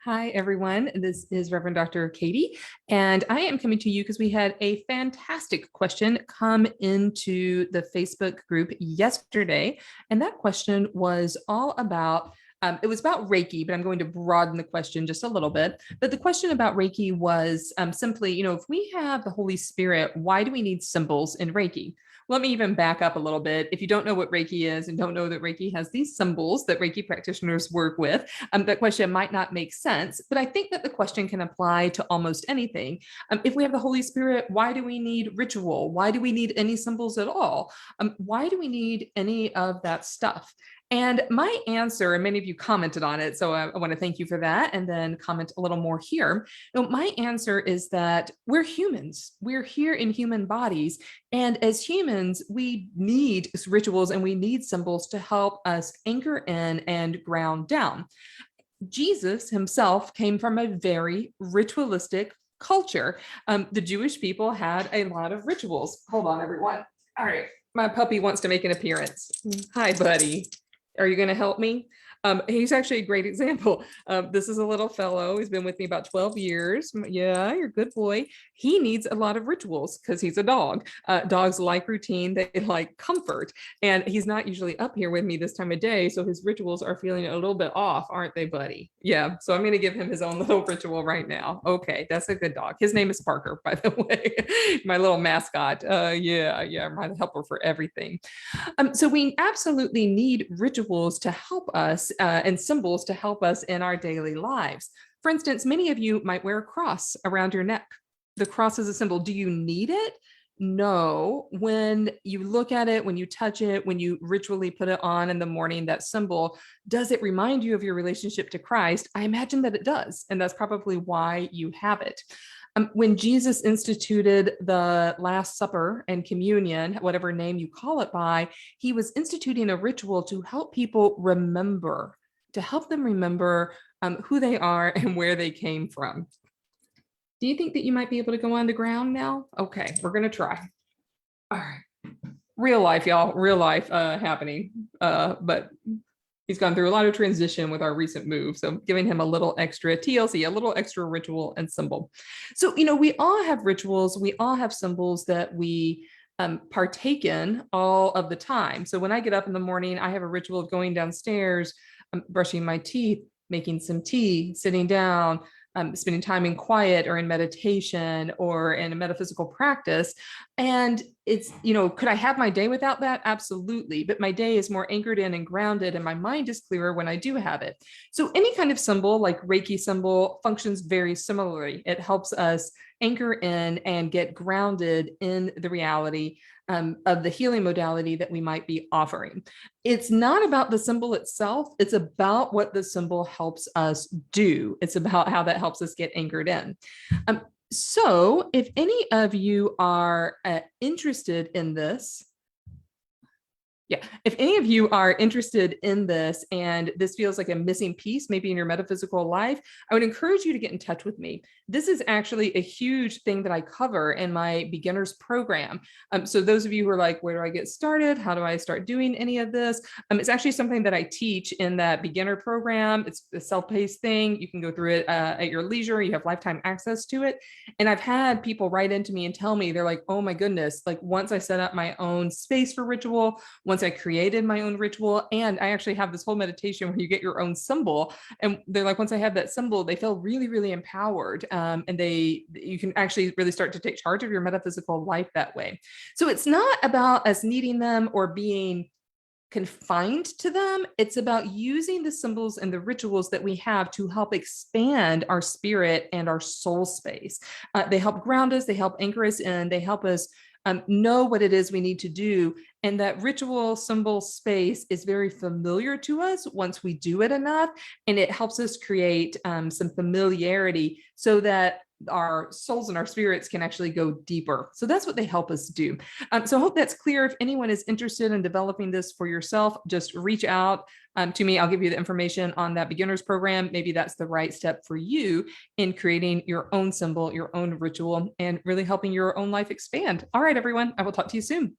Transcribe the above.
Hi, everyone. This is Reverend Dr. Katie, and I am coming to you because we had a fantastic question come into the Facebook group yesterday. And that question was all about it was about Reiki, but I'm going to broaden the question just a little bit. But the question about Reiki was simply, if we have the Holy Spirit, why do we need symbols in Reiki? Let me even back up a little bit. If you don't know what Reiki is and don't know that Reiki has these symbols that Reiki practitioners work with, that question might not make sense. But I think that the question can apply to almost anything. If we have the Holy Spirit, why do we need ritual? Why do we need any symbols at all? Why do we need any of that stuff? And my answer, and many of you commented on it, so I want to thank you for that, and then comment a little more here. My answer is that we're humans. We're here in human bodies. And as humans, we need rituals and we need symbols to help us anchor in and ground down. Jesus himself came from a very ritualistic culture. The Jewish people had a lot of rituals. Hold on, everyone. All right, my puppy wants to make an appearance. Hi, buddy. Are you going to help me? He's actually a great example. This is a little fellow. He's been with me about 12 years. Yeah, you're a good boy. He needs a lot of rituals because he's a dog. Dogs like routine. They like comfort. And he's not usually up here with me this time of day. So his rituals are feeling a little bit off, aren't they, buddy? Yeah. So I'm going to give him his own little ritual right now. Okay. That's a good dog. His name is Parker, by the way. My little mascot. Yeah. My helper for everything. So we absolutely need rituals to help us and symbols to help us in our daily lives. For instance, many of you might wear a cross around your neck. The cross is a symbol. Do you need it? No. When you look at it, when you touch it, when you ritually put it on in the morning, that symbol, does it remind you of your relationship to Christ? I imagine that it does. And that's probably why you have it. When Jesus instituted the Last Supper and communion, whatever name you call it by, he was instituting a ritual to help people remember, to help them remember who they are and where they came from. Do you think that you might be able to go on the ground now? Okay, we're going to try. All right. Real life, y'all, real life happening. But he's gone through a lot of transition with our recent move. So giving him a little extra TLC, a little extra ritual and symbol. So, we all have rituals. We all have symbols that we partake in all of the time. So when I get up in the morning, I have a ritual of going downstairs, brushing my teeth, making some tea, sitting down, spending time in quiet or in meditation or in a metaphysical practice. And it's, could I have my day without that? Absolutely. But my day is more anchored in and grounded, and my mind is clearer when I do have it. So any kind of symbol like Reiki symbol functions very similarly. It helps us anchor in and get grounded in the reality of the healing modality that we might be offering. It's not about the symbol itself. It's about what the symbol helps us do. It's about how that helps us get anchored in. So if any of you are interested in this, if any of you are interested in this and this feels like a missing piece, maybe in your metaphysical life, I would encourage you to get in touch with me. This is actually a huge thing that I cover in my beginners program. So those of you who are like, where do I get started? How do I start doing any of this? It's actually something that I teach in that beginner program. It's a self-paced thing. You can go through it at your leisure. You have lifetime access to it. And I've had people write into me and tell me, they're like, oh my goodness, like once I set up my own space for ritual, once I created my own ritual, and I actually have this whole meditation where you get your own symbol. And they're like, once I have that symbol, they feel really, really empowered. And you can actually really start to take charge of your metaphysical life that way. So it's not about us needing them or being confined to them. It's about using the symbols and the rituals that we have to help expand our spirit and our soul space. They help ground us, they help anchor us in, they help us know what it is we need to do. And that ritual symbol space is very familiar to us once we do it enough. And it helps us create some familiarity so that our souls and our spirits can actually go deeper. So that's what they help us do. So I hope that's clear. If anyone is interested in developing this for yourself, just reach out to me. I'll give you the information on that beginners program. Maybe that's the right step for you in creating your own symbol, your own ritual, and really helping your own life expand. All right, everyone, I will talk to you soon.